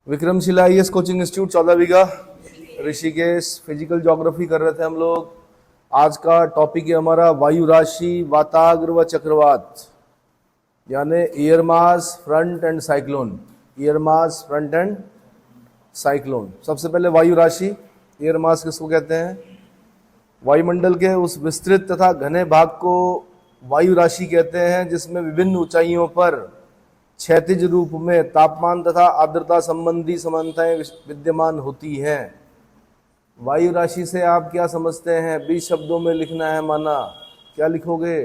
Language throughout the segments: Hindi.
विक्रमशिला आईएएस कोचिंग इंस्टीट्यूट 14 बीघा ऋषिकेश फिजिकल ज्योग्राफी कर रहे थे हम लोग। आज का टॉपिक है हमारा वायु राशि, वाताग्र व चक्रवात, यानी air mass, front end cyclone. Air mass, front end cyclone. सबसे पहले वायु राशि, एयर मास किसको कहते हैं? वायुमंडल के उस विस्तृत तथा घने भाग को वायु राशि कहते हैं जिसमें विभिन्न ऊंचाइयों पर क्षैतिज रूप में तापमान तथा आर्द्रता संबंधी समानताएं विद्यमान होती हैं। वायु राशि से आप क्या समझते हैं? 20 शब्दों में लिखना है माना। क्या लिखोगे?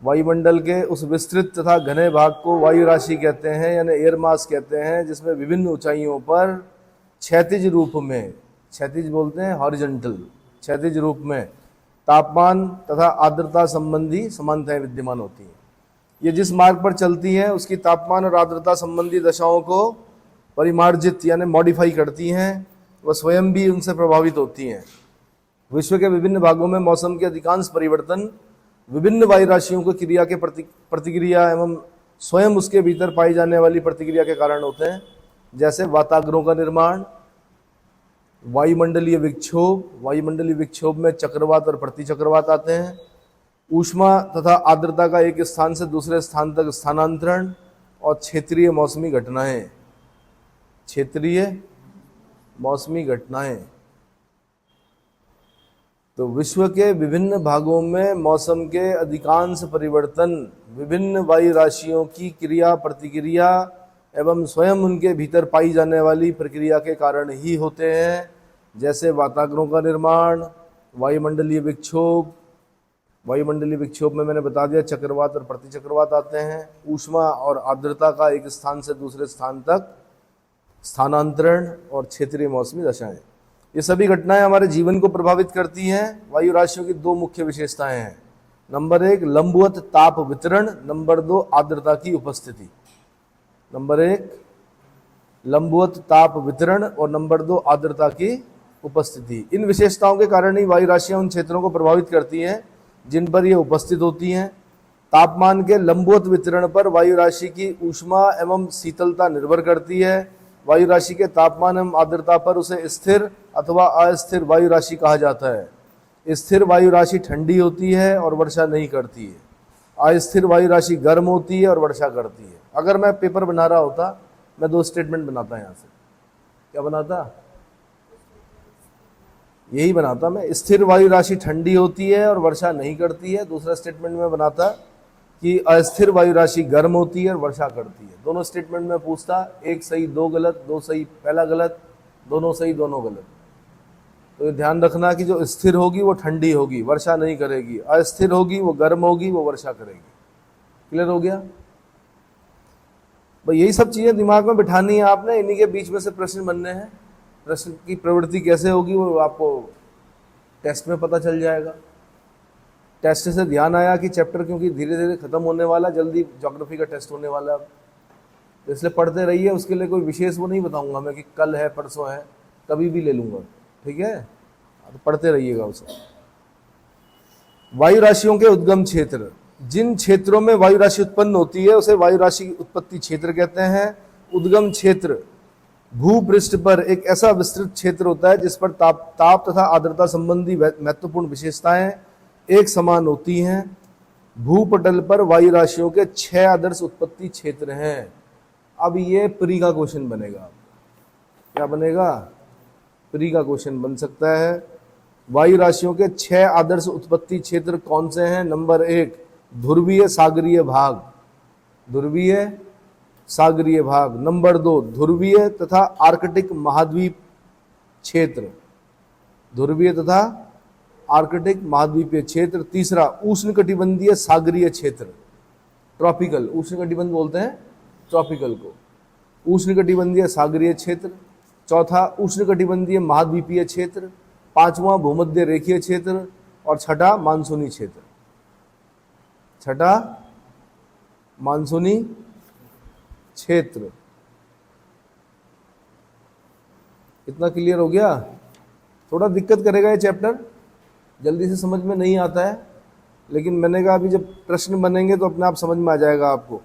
वायुमंडल के उस विस्तृत तथा घने भाग को वायु राशि कहते हैं, यानी एयर मास कहते हैं, जिसमें विभिन्न ऊंचाइयों पर क्षैतिज रूप में, क्षैतिज बोलते हैं हॉरिजॉन्टल, क्षैतिज रूप में तापमान तथा आर्द्रता संबंधी समानताएं विद्यमान होती हैं। ये जिस मार्ग पर चलती हैं उसकी तापमान और आर्द्रता संबंधी दशाओं को परिमार्जित यानी मॉडिफाई करती हैं, वह स्वयं भी उनसे प्रभावित होती हैं। विश्व के विभिन्न भागों में मौसम के अधिकांश परिवर्तन विभिन्न वायु राशियों की क्रिया के प्रतिक्रिया एवं स्वयं उसके भीतर पाई जाने वाली प्रतिक्रिया के कारण होते हैं, जैसे वाताग्रों का निर्माण, वायुमंडलीय विक्षोभ। वायुमंडलीय विक्षोभ में चक्रवात और प्रतिचक्रवात आते हैं। ऊष्मा तथा आर्द्रता का एक स्थान से दूसरे स्थान तक स्थानांतरण और क्षेत्रीय मौसमी घटनाएं। क्षेत्रीय मौसमी घटनाएं तो विश्व के विभिन्न भागों में मौसम के अधिकांश परिवर्तन विभिन्न वायु राशियों की क्रिया प्रतिक्रिया एवं स्वयं उनके भीतर पाई जाने वाली प्रक्रिया के कारण ही होते हैं, जैसे वाताग्रों का निर्माण, वायुमंडलीय विक्षोभ। वायुमंडलीय विक्षोभ में मैंने बता दिया चक्रवात और प्रतिचक्रवात आते हैं। ऊष्मा और आर्द्रता का एक स्थान से दूसरे स्थान तक स्थानांतरण और क्षेत्रीय मौसमी दशाएं। ये सभी घटनाएं हमारे जीवन को प्रभावित करती हैं। वायु राशियों की दो मुख्य विशेषताएं हैं। नंबर 1 लंबवत ताप वितरण, नंबर 2 आर्द्रता की उपस्थिति। नंबर 1 लंबवत ताप वितरण और नंबर 2 आर्द्रता की उपस्थिति। इन विशेषताओं के कारण ही वायु राशियां उन क्षेत्रों को प्रभावित करती हैं जिन पर ये उपस्थित होती हैं। तापमान के लंबवत वितरण पर वायु राशि की ऊष्मा एवं शीतलता निर्भर करती है। वायु राशि के तापमान एवं आर्द्रता पर उसे स्थिर अथवा अस्थिर वायु राशि कहा जाता है। स्थिर वायु राशि ठंडी होती है और वर्षा नहीं करती है। अस्थिर वायु राशि गर्म होती है और वर्षा करती है। अगर मैं पेपर बना रहा होता, मैं 2 स्टेटमेंट बनाता यहाँ से। क्या बनाता? यही बनाता मैं, स्थिर वायु राशि ठंडी होती है और वर्षा नहीं करती है। दूसरा स्टेटमेंट में बनाता कि अस्थिर वायु राशि गर्म होती है और वर्षा करती है। दोनों स्टेटमेंट में पूछता, 1 सही 2 गलत, 2 सही पहला गलत, दोनों सही दोनों गलत। तो ये ध्यान रखना कि जो स्थिर होगी वो ठंडी होगी, वर्षा नहीं करेगी। अस्थिर होगी वो गर्म होगी, वो वर्षा करेगी। क्लियर हो गया भाई? यही सब चीजें दिमाग में बिठानी है आपने। इन्हीं के बीच में से प्रश्न बनने हैं। प्रश्न की प्रवृत्ति कैसे होगी वो आपको टेस्ट में पता चल जाएगा। टेस्ट से ध्यान आया कि चैप्टर क्योंकि धीरे धीरे खत्म होने वाला, जल्दी ज्योग्राफी का टेस्ट होने वाला है, तो इसलिए पढ़ते रहिए। उसके लिए कोई विशेष वो नहीं बताऊंगा मैं कि कल है परसों है, कभी भी ले लूंगा, ठीक है? तो पढ़ते रहिएगा उसे। वायु राशियों के उद्गम क्षेत्र, जिन क्षेत्रों में वायु राशि उत्पन्न होती है उसे वायु राशि उत्पत्ति क्षेत्र कहते हैं। उद्गम क्षेत्र भूपृष्ठ पर एक ऐसा विस्तृत क्षेत्र होता है जिस पर ताप तथा आर्द्रता संबंधी महत्वपूर्ण विशेषताएं एक समान होती हैं। भूपटल पर वायु राशियों के 6 आदर्श उत्पत्ति क्षेत्र हैं। अब ये प्री का क्वेश्चन बनेगा। क्या बनेगा? प्री का क्वेश्चन बन सकता है। वायु राशियों के 6 आदर्श उत्पत्ति क्षेत्र कौन से हैं? नंबर 1 ध्रुवीय सागरीय भाग, ध्रुवीय सागरीय भाग। नंबर 2 ध्रुवीय तथा आर्कटिक महाद्वीप क्षेत्र, ध्रुवीय तथा आर्कटिक महाद्वीपीय क्षेत्र। तीसरा उष्णकटिबंधीय सागरीय क्षेत्र, ट्रॉपिकल, उष्णकटिबंध बोलते हैं ट्रॉपिकल को, उष्णकटिबंधीय सागरीय क्षेत्र। चौथा उष्णकटिबंधीय महाद्वीपीय क्षेत्र। 5वां भूमध्य रेखीय क्षेत्र और 6ठा मानसूनी क्षेत्र। 6ठा मानसूनी क्षेत्र। इतना क्लियर हो गया? थोड़ा दिक्कत करेगा ये चैप्टर, जल्दी से समझ में नहीं आता है, लेकिन मैंने कहा अभी जब प्रश्न बनेंगे तो अपने आप समझ में आ जाएगा आपको।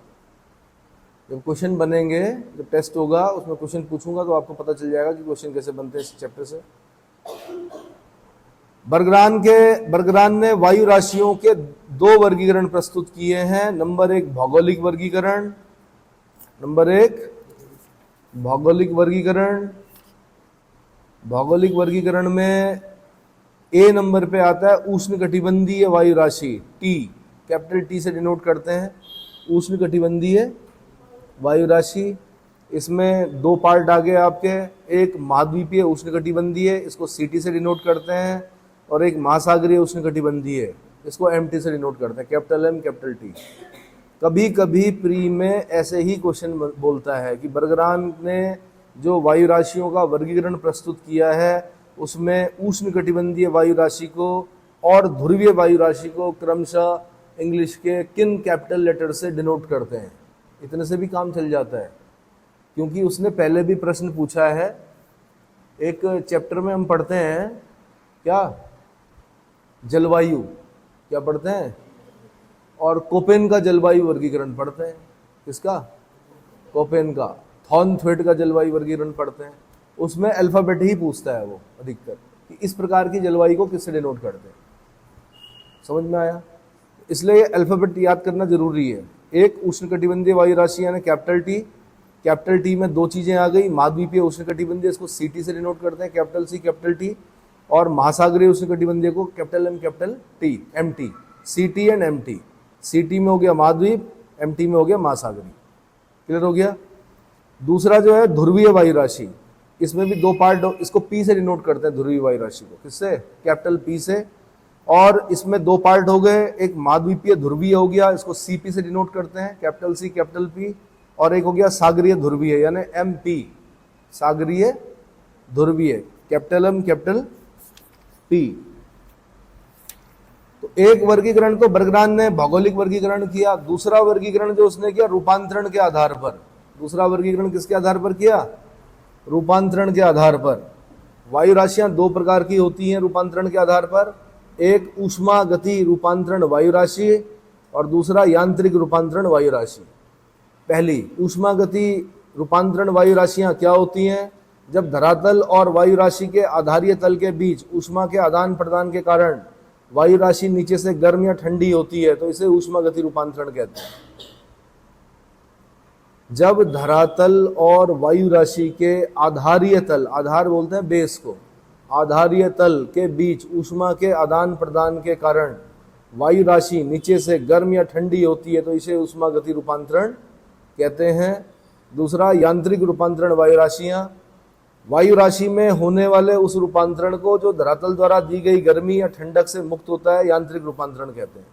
जब क्वेश्चन बनेंगे, जब टेस्ट होगा उसमें क्वेश्चन पूछूंगा तो आपको पता चल जाएगा कि क्वेश्चन कैसे बनते हैं इस चैप्टर से। बर्गरान ने वायु राशियों के दो वर्गीकरण प्रस्तुत किए हैं। नंबर एक भौगोलिक वर्गीकरण, भौगोलिक वर्गीकरण में ए नंबर पे आता है उष्णकटिबंधीय वायु राशि, टी, कैपिटल टी से डिनोट करते हैं उष्णकटिबंधीय वायु राशि। इसमें दो पार्ट आ गए आपके, एक महाद्वीपीय उष्णकटिबंधीय, इसको सीटी से डिनोट करते हैं, और एक महासागरीय उष्णकटिबंधीय, इसको एमटी से डिनोट करते हैं, कैपिटल एम कैपिटल टी। कभी कभी प्री में ऐसे ही क्वेश्चन बोलता है कि बर्गरान ने जो वायु राशियों का वर्गीकरण प्रस्तुत किया है उसमें उष्णकटिबंधीय वायु राशि को और ध्रुवीय वायु राशि को क्रमशः इंग्लिश के किन कैपिटल लेटर से डिनोट करते हैं। इतने से भी काम चल जाता है, क्योंकि उसने पहले भी प्रश्न पूछा है। एक चैप्टर में हम पढ़ते हैं क्या, जलवायु, क्या पढ़ते हैं, और कोपेन का जलवायु वर्गीकरण पढ़ते हैं। किसका? कोपेन का। थॉर्नथ्वेट का जलवायु वर्गीकरण पढ़ते हैं। उसमें अल्फाबेट ही पूछता है वो अधिकतर कि इस प्रकार की जलवायु को किससे डिनोट करते हैं। समझ में आया? इसलिए अल्फाबेट याद करना जरूरी है। एक उष्णकटिबंधीय वायु राशि यानी कैपिटल टी में दो चीजें आ गई, महाद्वीपीय उष्णकटिबंधीय इसको सीटी से डिनोट करते हैं, कैपिटल सी कैपिटल टी, और महासागरीय उष्णकटिबंधीय को capital M capital T, M T, C T and M T. C T में हो गया महाद्वीप, एम टी में हो गया महासागरीय। क्लियर हो गया? दूसरा जो है ध्रुवीय वायु राशि, इसमें भी दो पार्ट, इसको पी से डिनोट करते हैं ध्रुवीय वायु राशि को, किससे? कैपिटल पी से। और इसमें दो पार्ट हो गए, एक महाद्वीपीय ध्रुवीय हो गया, इसको सीपी से डिनोट करते हैं, कैपिटल सी कैपिटल पी, और एक हो गया सागरीय ध्रुवीय यानी एम पी, सागरीय ध्रुवीय, कैपिटल एम कैपिटल पी। तो एक वर्गीकरण तो बर्गरान ने भौगोलिक वर्गीकरण किया। दूसरा वर्गीकरण जो उसने किया रूपांतरण के आधार पर। दूसरा वर्गीकरण किसके आधार पर किया? रूपांतरण के आधार पर। वायु राशियां दो प्रकार की होती हैं रूपांतरण के आधार पर, एक ऊष्मा गति रूपांतरण वायु राशि और दूसरा यांत्रिक रूपांतरण वायु राशि। पहली ऊष्मा गति रूपांतरण वायु राशियां क्या होती हैं? जब धरातल और वायु राशि के आधारीय तल के बीच ऊष्मा के आदान प्रदान के कारण वायु राशि नीचे से गर्म या ठंडी होती है तो इसे ऊष्मा गति रूपांतरण कहते हैं। जब धरातल और वायु राशि के आधारीय तल, आधार बोलते हैं बेस को, आधारीय तल के बीच ऊष्मा के आदान प्रदान के कारण वायु राशि नीचे से गर्म या ठंडी होती है तो इसे ऊष्मा गति रूपांतरण कहते हैं। दूसरा यांत्रिक रूपांतरण वायु राशि में होने वाले उस रूपांतरण को जो धरातल द्वारा दी गई गर्मी या ठंडक से मुक्त होता है, यांत्रिक रूपांतरण कहते हैं,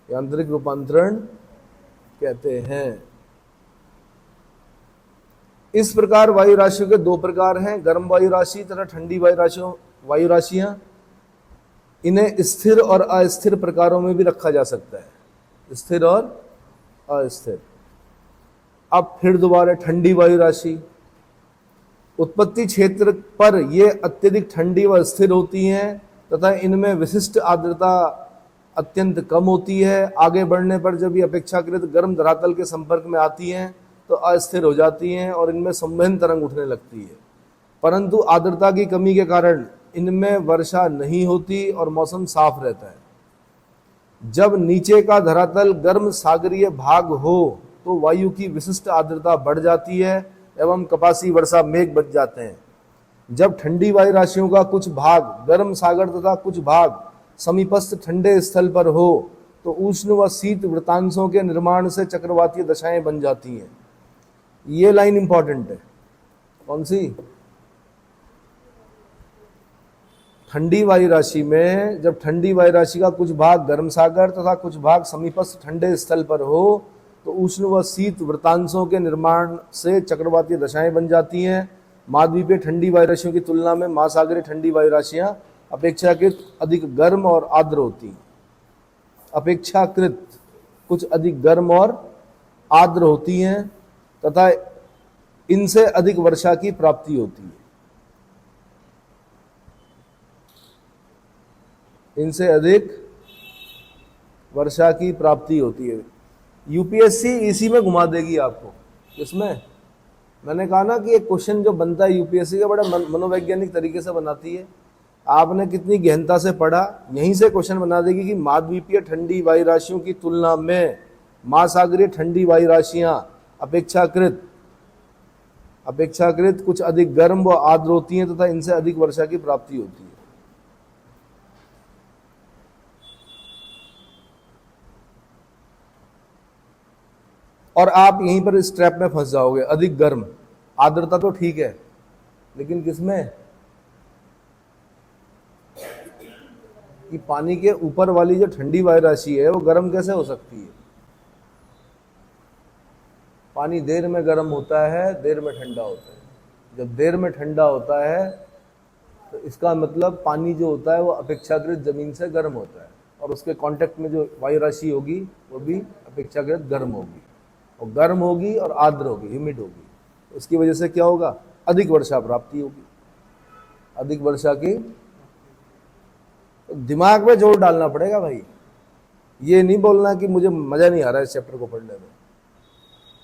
यांत्रिक रूपांतरण कहते हैं। इस प्रकार वायु राशियों के दो प्रकार हैं, गर्म वायु राशि तथा ठंडी वायु राशियां। इन्हें स्थिर और अस्थिर प्रकारों में भी रखा जा सकता है, स्थिर और अस्थिर। अब फिर दोबारा ठंडी वायु राशि, उत्पत्ति क्षेत्र पर ये अत्यधिक ठंडी व स्थिर होती हैं तथा इनमें विशिष्ट आर्द्रता अत्यंत कम होती है। आगे बढ़ने पर जब ये अपेक्षाकृत गर्म धरातल के संपर्क में आती हैं तो अस्थिर हो जाती हैं और इनमें संवहन तरंग उठने लगती है, परंतु आर्द्रता की कमी के कारण इनमें वर्षा नहीं होती और मौसम साफ रहता है। जब नीचे का धरातल गर्म सागरीय भाग हो तो वायु की विशिष्ट आर्द्रता बढ़ जाती है एवं कपासी वर्षा मेघ बच जाते हैं। जब ठंडी वायु राशियों का कुछ भाग गर्म सागर तथा कुछ भाग समीपस्थ ठंडे स्थल पर हो तो उष्ण व शीत वृतांशों के निर्माण से चक्रवातीय दशाएं बन जाती हैं। ये लाइन इंपॉर्टेंट है। कौन सी? ठंडी वायु राशि में जब ठंडी वायु राशि का कुछ भाग गर्म सागर तथा कुछ भाग समीपस्थ ठंडे स्थल पर हो तो उष्ण व शीत वृतांशों के निर्माण से चक्रवातीय दशाएं बन जाती हैं। महाद्वीपीय ठंडी वायु राशियों की तुलना में महासागरीय ठंडी वायु राशियां अपेक्षाकृत अधिक गर्म और आर्द्र होती हैं। अपेक्षाकृत कुछ अधिक गर्म और आर्द्र होती हैं तथा इनसे अधिक वर्षा की प्राप्ति होती है। इनसे अधिक वर्षा की प्राप्ति होती है। यूपीएससी इसी में घुमा देगी आपको। इसमें मैंने कहा ना कि एक क्वेश्चन जो बनता है यूपीएससी का बड़ा मनोवैज्ञानिक तरीके से बनाती है। आपने कितनी गहनता से पढ़ा, यहीं से क्वेश्चन बना देगी कि महाद्वीपीय ठंडी वायु राशियों की तुलना में महासागरीय ठंडी वायु राशियां अपेक्षाकृत कुछ अधिक गर्म व आर्द्र होती हैं तथा इनसे अधिक वर्षा की प्राप्ति होती है। और आप यहीं पर इस ट्रैप में फंस जाओगे। अधिक गर्म, आर्द्रता तो ठीक है, लेकिन किसमें कि पानी के ऊपर वाली जो ठंडी वायु राशि है वो गर्म कैसे हो सकती है? पानी देर में गर्म होता है, देर में ठंडा होता है। जब देर में ठंडा होता है तो इसका मतलब पानी जो होता है वो अपेक्षाकृत जमीन से गर्म होता है, और उसके कांटेक्ट में जो वायु राशि होगी वो भी अपेक्षाकृत गर्म होगी, और गर्म होगी और आर्द्र होगी, ह्यूमिड होगी। इसकी वजह से क्या होगा? अधिक वर्षा प्राप्ति होगी। अधिक वर्षा की तो दिमाग में जोर डालना पड़ेगा भाई। ये नहीं बोलना कि मुझे मजा नहीं आ रहा है इस चैप्टर को पढ़ने में।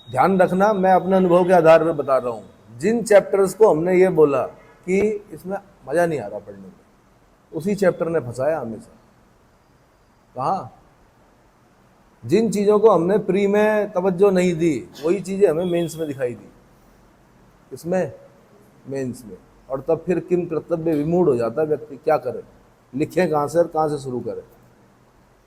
ध्यान रखना, मैं अपने अनुभव के आधार पर बता रहा हूं। जिन चैप्टर्स को हमने ये बोला कि इसमें मजा नहीं आ रहा पढ़ने में, उसी चैप्टर ने फंसाया हमेशा। कहा? जिन चीजों को हमने प्री में तवज्जो नहीं दी, वही चीजें हमें मेंस में दिखाई दी। इसमें मेंस में, और तब फिर किम कर्तव्य विमूढ़ हो जाता है व्यक्ति। क्या करे, लिखें कहाँ से और कहाँ से शुरू करें?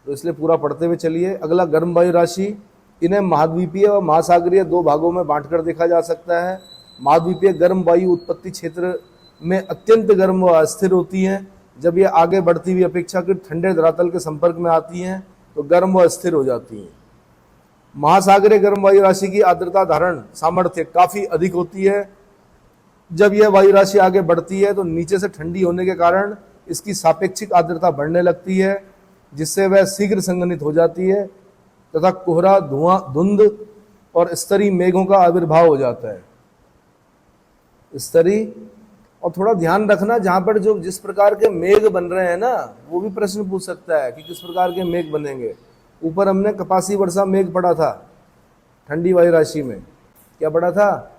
तो इसलिए पूरा पढ़ते हुए चलिए। अगला गर्म वायु राशि, इन्हें महाद्वीपीय और महासागरीय दो भागों में बांटकर देखा जा सकता है। महाद्वीपीय गर्म वायु उत्पत्ति क्षेत्र में अत्यंत गर्म व अस्थिर होती हैं। जब ये आगे बढ़ती हुई अपेक्षाकृत ठंडे धरातल के संपर्क में आती हैं तो गर्म व अस्थिर हो जाती हैं। महासागरीय गर्म वायु राशि की आर्द्रता धारण सामर्थ्य काफी अधिक होती है। जब यह वायु राशि आगे बढ़ती है तो नीचे से ठंडी होने के कारण इसकी सापेक्षिक आर्द्रता बढ़ने लगती है, जिससे वह शीघ्र संघनित हो जाती है तथा कोहरा, धुआं, धुंध और स्तरी मेघों का आविर्भाव हो जाता है। स्तरी, और थोड़ा ध्यान रखना, जहां पर जो जिस प्रकार के मेघ बन रहे हैं ना, वो भी प्रश्न पूछ सकता है कि किस प्रकार के मेघ बनेंगे। ऊपर हमने कपासी वर्षा मेघ पढ़ा था ठंडी वायु राशि में। क्या पढ़ा था?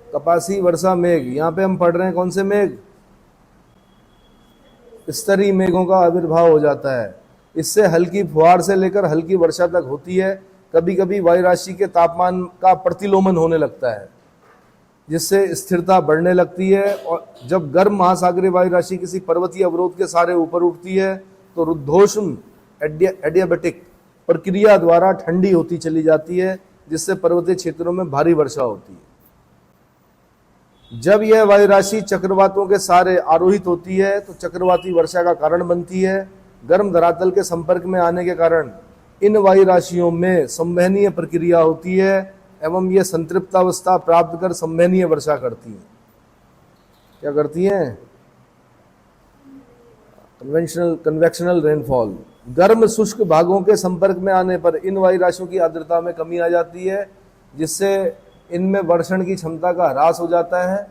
कपासी वर्षा मेघ। यहाँ पे हम पढ़ रहे हैं कौन से मेघ? स्तरी मेघों का आविर्भाव हो जाता है। इससे हल्की फुहार से लेकर हल्की वर्षा तक होती है। कभी कभी वायु राशि के तापमान का प्रतिलोमन होने लगता है, जिससे स्थिरता बढ़ने लगती है। और जब गर्म महासागरीय वायु राशि किसी पर्वतीय अवरोध के सहारे ऊपर उठती है तो रुद्धोष्म एडियाबैटिक प्रक्रिया द्वारा ठंडी होती चली जाती है, जिससे पर्वतीय क्षेत्रों में भारी वर्षा होती है। जब यह वायु राशि चक्रवातों के सहारे आरोहित होती है तो चक्रवाती वर्षा का कारण बनती है। गर्म धरातल के संपर्क में आने के कारण इन वायु राशियों में संवहनीय प्रक्रिया होती है एवं ये संतृप्तावस्था प्राप्त कर संवहनीय वर्षा करती हैं। क्या करती हैं? Convectional rainfall. गर्म शुष्क भागों के संपर्क में आने पर इन वायु राशियों की आर्द्रता में कमी आ जाती है, जिससे इनमें वर्षण की क्षमता का ह्रास हो जाता है।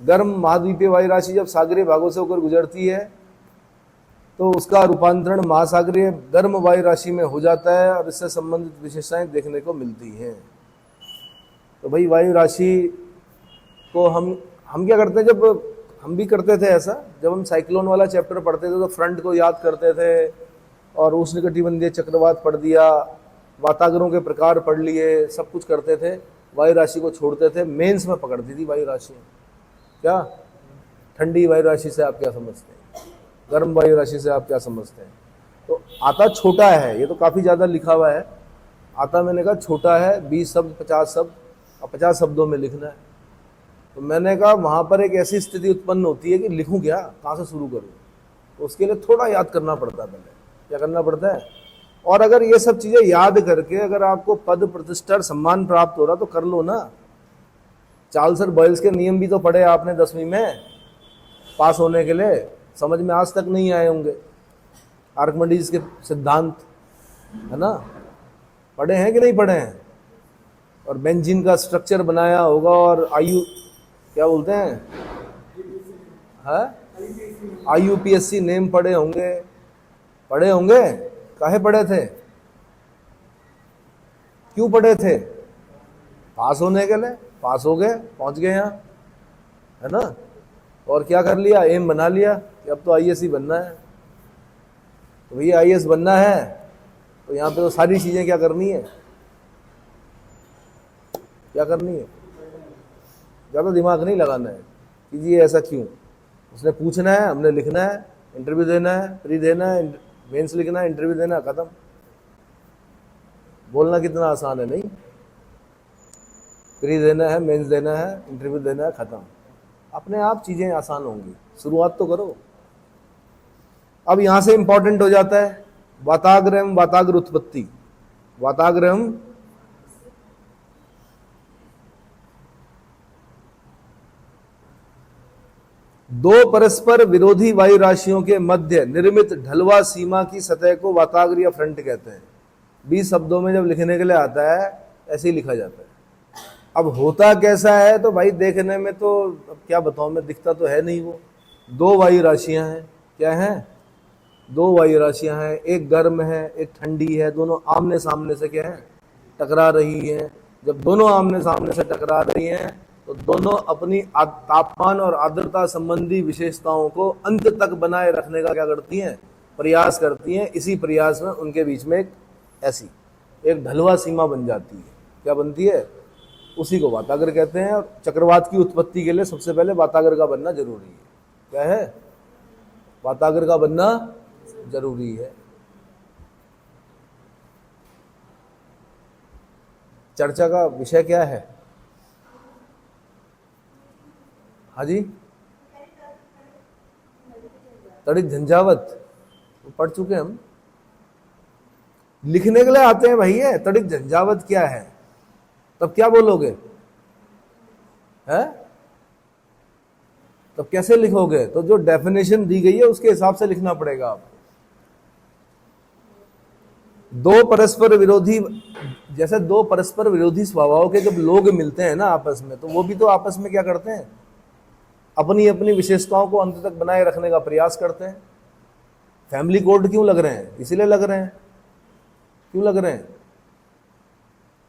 गर्म महाद्वीपीय वायु राशि जब सागरीय भागों से होकर गुजरती है तो उसका रूपांतरण महासागरीय गर्म वायु राशि में हो जाता है और इससे संबंधित विशेषताएं देखने को मिलती हैं। तो भाई वायु राशि को हम क्या करते हैं, जब हम भी करते थे ऐसा, जब हम साइक्लोन वाला चैप्टर पढ़ते थे तो फ्रंट को याद करते थे और उष्णकटिबंधीय चक्रवात पढ़ दिया, वातागरों के प्रकार पढ़ लिए, सब कुछ करते थे। वायु राशि को छोड़ते थे, मेंस में पकड़ती थी वायु राशि। क्या ठंडी वायु राशि से आप क्या समझते हैं? गर्म वायु राशि से आप क्या समझते हैं? तो आता छोटा है, ये तो काफ़ी ज़्यादा लिखा हुआ है। आता मैंने कहा छोटा है, 20 शब्द 50 शब्द और 50 शब्दों में लिखना है। तो मैंने कहा वहाँ पर एक ऐसी स्थिति उत्पन्न होती है कि लिखूँ क्या, कहाँ से शुरू करूँ? तो उसके लिए थोड़ा याद करना पड़ता है। पहले क्या करना पड़ता है? और अगर ये सब चीज़ें याद करके अगर आपको पद प्रतिष्ठा सम्मान प्राप्त हो रहा तो कर लो ना। चार्ल्स और बॉयल्स के नियम भी तो पढ़े आपने 10वीं में पास होने के लिए, समझ में आज तक नहीं आए होंगे। आर्किमिडीज के सिद्धांत है ना, पढ़े हैं कि नहीं पढ़े हैं? और बेंजीन का स्ट्रक्चर बनाया होगा, और क्या बोलते हैं, IUPAC नेम पढ़े होंगे। काहे पढ़े थे? क्यों पढ़े थे? पास होने के लिए। पास हो गए, पहुंच गए यहाँ, है ना। और क्या कर लिया? एम बना लिया कि अब तो आईएएस ही बनना है। तो भैया आईएएस बनना है तो यहाँ पे तो सारी चीजें क्या करनी है, क्या करनी है, ज्यादा दिमाग नहीं लगाना है कि जी ऐसा क्यों। उसने पूछना है, हमने लिखना है, इंटरव्यू देना है, प्री देना है, मेंस लिखना है, इंटरव्यू देना है, खत्म। बोलना कितना आसान है, नहीं? प्री देना है, मेंस देना है, इंटरव्यू देना है, खत्म। अपने आप चीजें आसान होंगी, शुरुआत तो करो। अब यहां से इंपॉर्टेंट हो जाता है वाताग्र एवं वाताग्र उत्पत्ति। वाताग्र एवं दो परस्पर विरोधी वायु राशियों के मध्य निर्मित ढलवा सीमा की सतह को वाताग्र या फ्रंट कहते हैं। 20 शब्दों में जब लिखने के लिए आता है ऐसे ही लिखा जाता है। अब होता कैसा है तो भाई देखने में तो अब क्या बताऊं मैं, दिखता तो है नहीं वो। दो वायु राशियां हैं, क्या हैं? दो वायु राशियां हैं, एक गर्म है एक ठंडी है, दोनों आमने सामने से क्या है, टकरा रही हैं। जब दोनों आमने सामने से टकरा रही हैं तो दोनों अपनी तापमान और आर्द्रता संबंधी विशेषताओं को अंत तक बनाए रखने का क्या करती हैं, प्रयास करती हैं। इसी प्रयास में उनके बीच में एक ऐसी एक ढलवा सीमा बन जाती है। क्या बनती है? उसी को वाताग्र कहते हैं। और चक्रवात की उत्पत्ति के लिए सबसे पहले वाताग्र का बनना जरूरी है। क्या है? वाताग्र का बनना जरूरी है। चर्चा का विषय क्या है? हाँ जी, तड़ित झंझावत पढ़ चुके हम। लिखने के लिए आते हैं भैया, तड़ित झंझावत क्या है, तब क्या बोलोगे? है? तब कैसे लिखोगे? तो जो डेफिनेशन दी गई है उसके हिसाब से लिखना पड़ेगा आपको। दो परस्पर विरोधी, जैसे दो परस्पर विरोधी स्वभाव के जब लोग मिलते हैं ना आपस में, तो वो भी तो आपस में क्या करते हैं, अपनी अपनी विशेषताओं को अंत तक बनाए रखने का प्रयास करते हैं। फैमिली कोड क्यों लग रहे हैं? इसीलिए लग रहे हैं। क्यों लग रहे हैं?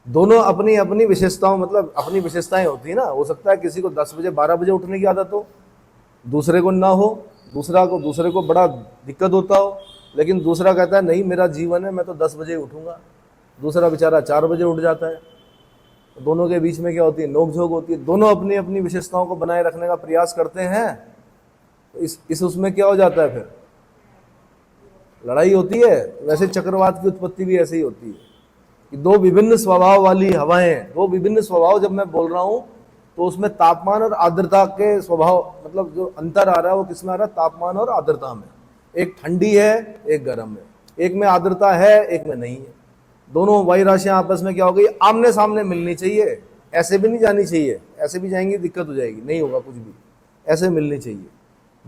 दोनों अपनी अपनी विशेषताओं, मतलब अपनी विशेषताएं होती है ना। हो सकता है किसी को 10 बजे 12 बजे उठने की आदत हो, दूसरे को ना हो, दूसरे को बड़ा दिक्कत होता हो, लेकिन दूसरा कहता है नहीं मेरा जीवन है, मैं तो 10 बजे उठूंगा। दूसरा बेचारा 4 बजे उठ जाता है। दोनों के बीच में क्या होती है? नोकझोंक होती है। दोनों अपनी अपनी विशेषताओं को बनाए रखने का प्रयास करते हैं। तो इस उसमें क्या हो जाता है? फिर लड़ाई होती है। वैसे चक्रवात की उत्पत्ति भी ऐसे ही होती है कि दो विभिन्न स्वभाव वाली हवाएं, दो विभिन्न स्वभाव जब मैं बोल रहा हूं तो उसमें तापमान और आर्द्रता के स्वभाव, मतलब जो अंतर आ रहा है वो किसमें आ रहा है? तापमान और आर्द्रता में। एक ठंडी है एक गर्म है, एक में आर्द्रता है एक में नहीं है। दोनों वायु राशियां आपस में क्या हो गई? आमने सामने मिलनी चाहिए। ऐसे भी नहीं जानी चाहिए, ऐसे भी जाएंगी दिक्कत हो जाएगी, नहीं होगा कुछ भी। ऐसे मिलनी चाहिए।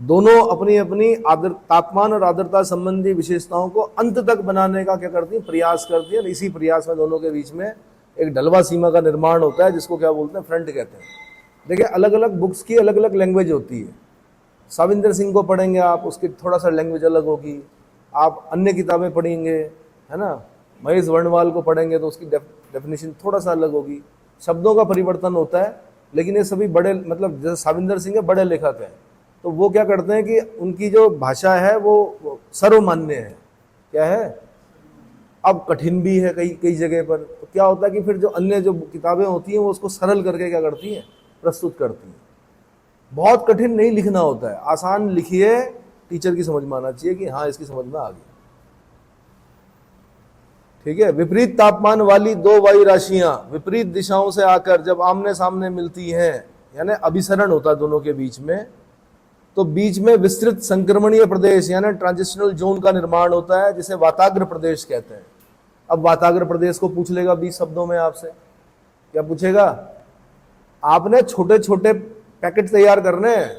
दोनों अपनी अपनी तापमान और आर्द्रता संबंधी विशेषताओं को अंत तक बनाने का क्या करती है? प्रयास करती है। इसी प्रयास में दोनों के बीच में एक ढलवा सीमा का निर्माण होता है, जिसको क्या बोलते हैं? फ्रंट कहते हैं। देखिए अलग अलग बुक्स की अलग अलग लैंग्वेज होती है। साविंदर सिंह को पढ़ेंगे आप, उसकी थोड़ा सा लैंग्वेज अलग होगी। आप अन्य किताबें पढ़ेंगे, है ना, महेश वर्णवाल को पढ़ेंगे तो उसकी डेफिनेशन थोड़ा सा अलग होगी। शब्दों का परिवर्तन होता है, लेकिन ये सभी बड़े, मतलब जैसे साविंदर सिंह है, बड़े लेखक हैं, तो वो क्या करते हैं कि उनकी जो भाषा है वो सर्वमान्य है। क्या है? अब कठिन भी है कई कई जगह पर। तो क्या होता है कि फिर जो अन्य जो किताबें होती हैं वो उसको सरल करके क्या करती हैं? प्रस्तुत करती हैं। बहुत कठिन नहीं लिखना होता है, आसान लिखिए। टीचर की समझ में आना चाहिए कि हाँ इसकी समझ में आ गई। ठीक है। विपरीत तापमान वाली दो वायु राशियां विपरीत दिशाओं से आकर जब आमने सामने मिलती हैं, यानी अभिसरण होता है दोनों के बीच में, तो बीच में विस्तृत संक्रमणीय प्रदेश यानी ट्रांजिशनल जोन का निर्माण होता है, जिसे वाताग्र प्रदेश कहते हैं। अब वाताग्र प्रदेश को पूछ लेगा 20 शब्दों में आपसे, क्या पूछेगा? आपने छोटे छोटे पैकेट तैयार करने हैं।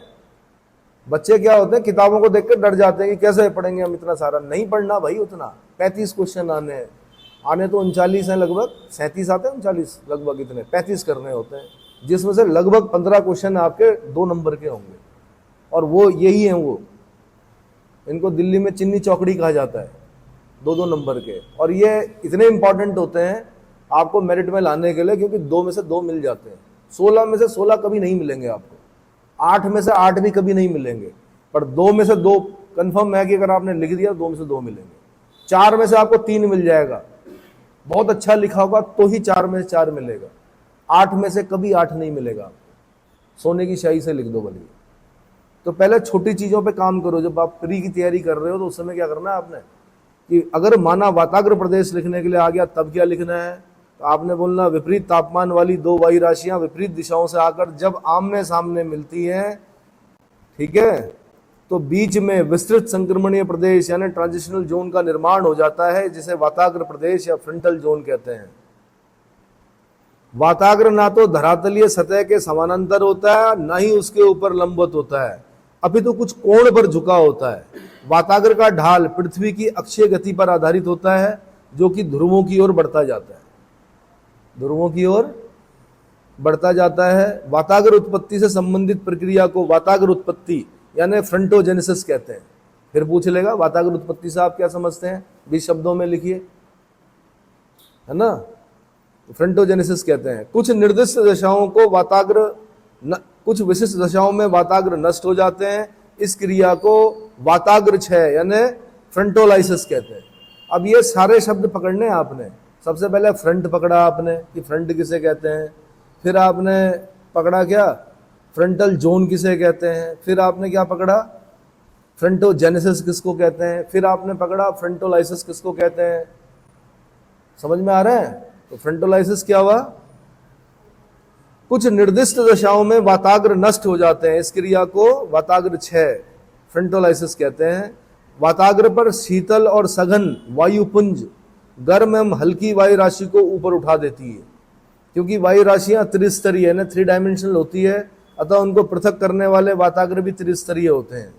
बच्चे क्या होते हैं, किताबों को देखकर डर जाते हैं कि कैसे पढ़ेंगे हम इतना सारा। नहीं पढ़ना भाई उतना। 35 क्वेश्चन आने तो 39 हैं लगभग, 37 आते हैं, 39 लगभग, इतने 35 करने होते हैं, जिसमें से लगभग 15 क्वेश्चन आपके 2 नंबर के होंगे। और वो यही हैं, वो इनको दिल्ली में चिन्नी चौकड़ी कहा जाता है, 2-2 नंबर के। और ये इतने इंपॉर्टेंट होते हैं आपको मेरिट में लाने के लिए, क्योंकि 2 में से 2 मिल जाते हैं। 16 में से 16 कभी नहीं मिलेंगे आपको, 8 में से 8 भी कभी नहीं मिलेंगे, पर 2 में से 2 कंफर्म है कि अगर आपने लिख दिया 2 में से 2 मिलेंगे। 4 में से आपको 3 मिल जाएगा, बहुत अच्छा लिखा होगा तो ही 4 में से 4 मिलेगा। 8 में से कभी 8 नहीं मिलेगा आपको, सोने की स्याही से लिख दो भले। तो पहले छोटी चीजों पे काम करो। जब आप प्री की तैयारी कर रहे हो तो उस समय क्या करना है आपने, कि अगर माना वाताग्र प्रदेश लिखने के लिए आ गया तब क्या लिखना है, तो आपने बोलना विपरीत तापमान वाली 2 वायु राशियां विपरीत दिशाओं से आकर जब आमने सामने मिलती हैं, ठीक है, तो बीच में विस्तृत संक्रमणीय प्रदेश यानी ट्रांजिशनल जोन का निर्माण हो जाता है, जिसे वाताग्र प्रदेश या फ्रंटल जोन कहते हैं। वाताग्र ना तो धरातलीय सतह के समानांतर होता है, ना ही उसके ऊपर लंबवत होता है, अपितु कुछ कोण पर झुका होता है। वाताग्र का ढाल पृथ्वी की अक्षीय गति पर आधारित होता है, जो कि ध्रुवों की ओर बढ़ता जाता है, ध्रुवों की ओर बढ़ता जाता है। वाताग्र उत्पत्ति से संबंधित प्रक्रिया को वाताग्र उत्पत्ति यानी फ्रंटोजेनेसिस कहते हैं। फिर पूछ लेगा वाताग्र उत्पत्ति से आप क्या समझते हैं, 20 शब्दों में लिखिए, है ना। फ्रंटोजेनेसिस कहते हैं कुछ निर्दिष्ट दशाओं को वाताग्र कुछ विशिष्ट दशाओं में वाताग्र नष्ट हो जाते हैं। इस क्रिया को वाताग्र क्षय यानी फ्रंटोलाइसिस कहते हैं। अब ये सारे शब्द पकड़ने हैं आपने। सबसे पहले फ्रंट पकड़ा आपने कि फ्रंट किसे कहते हैं, फिर आपने पकड़ा क्या फ्रंटल जोन किसे कहते हैं, फिर आपने क्या पकड़ा फ्रंटोजेनेसिस किसको कहते हैं, फिर आपने पकड़ा फ्रंटोलाइसिस किसको कहते हैं। समझ में आ रहा है। तो फ्रंटोलाइसिस क्या हुआ, कुछ निर्दिष्ट दशाओं में वाताग्र नष्ट हो जाते हैं, इस क्रिया को वाताग्र क्षय फ्रंटोलाइसिस कहते हैं। वाताग्र पर शीतल और सघन वायुपुंज गर्म एवं हल्की वायु राशि को ऊपर उठा देती है। क्योंकि वायु राशियां त्रिस्तरीय है ना, 3 डायमेंशनल होती है, अतः उनको पृथक करने वाले वाताग्र भी त्रिस्तरीय होते हैं,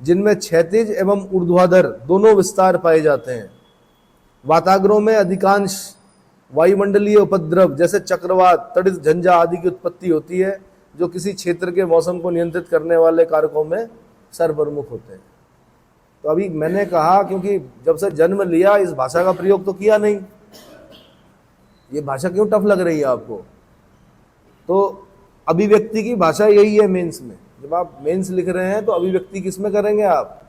जिनमें क्षैतिज एवं ऊर्ध्वाधर दोनों विस्तार पाए जाते हैं। वाताग्रों में अधिकांश वायुमंडलीय उपद्रव जैसे चक्रवात, तड़ित, झंझा आदि की उत्पत्ति होती है, जो किसी क्षेत्र के मौसम को नियंत्रित करने वाले कारकों में सर्वप्रमुख होते हैं। तो अभी मैंने कहा, क्योंकि जब से जन्म लिया इस भाषा का प्रयोग तो किया नहीं, ये भाषा क्यों टफ लग रही है आपको, तो अभिव्यक्ति की भाषा यही है मेंस में। जब आप मेंस लिख रहे हैं तो अभिव्यक्ति किस में करेंगे आप,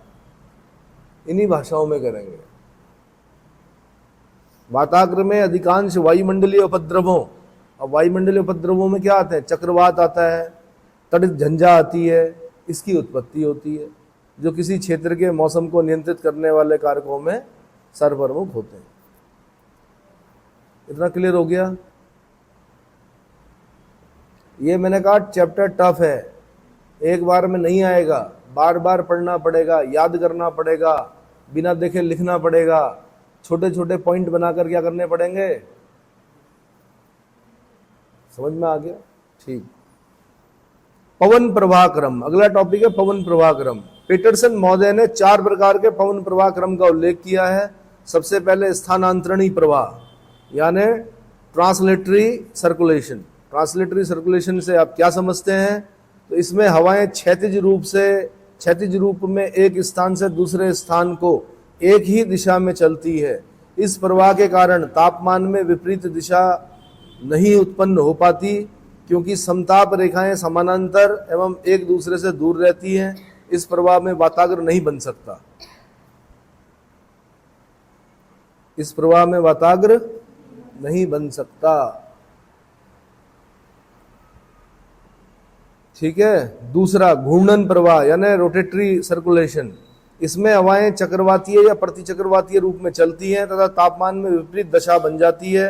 इन्हीं भाषाओं में करेंगे। वाताग्र में अधिकांश वायुमंडलीय उपद्रवों, अब वायुमंडलीय उपद्रवों में क्या आते हैं, चक्रवात आता है, तड़ित झंझा आती है, इसकी उत्पत्ति होती है, जो किसी क्षेत्र के मौसम को नियंत्रित करने वाले कारकों में सर्वप्रमुख होते हैं। इतना क्लियर हो गया। ये मैंने कहा चैप्टर टफ है, एक बार में नहीं आएगा, बार बार पढ़ना पड़ेगा, याद करना पड़ेगा, बिना देखे लिखना पड़ेगा, छोटे छोटे पॉइंट बनाकर क्या करने पड़ेंगे। समझ में आ गया, ठीक। पवन प्रवाह क्रम, अगला टॉपिक है पवन प्रवाह क्रम। पीटरसन महोदय ने 4 प्रकार के पवन प्रवाह क्रम का उल्लेख किया है। सबसे पहले स्थानांतरणी प्रवाह यानी ट्रांसलेटरी सर्कुलेशन। ट्रांसलेटरी सर्कुलेशन से आप क्या समझते हैं, तो इसमें हवाएं क्षैतिज रूप में एक स्थान से दूसरे स्थान को एक ही दिशा में चलती है। इस प्रवाह के कारण तापमान में विपरीत दिशा नहीं उत्पन्न हो पाती, क्योंकि समताप रेखाएं समानांतर एवं एक दूसरे से दूर रहती हैं। इस प्रवाह में वाताग्र नहीं बन सकता, इस प्रवाह में वाताग्र नहीं बन सकता, ठीक है। दूसरा घूर्णन प्रवाह यानी रोटेटरी सर्कुलेशन। इसमें हवाएं चक्रवातीय या प्रतिचक्रवातीय रूप में चलती हैं तथा तापमान में विपरीत दशा बन जाती है,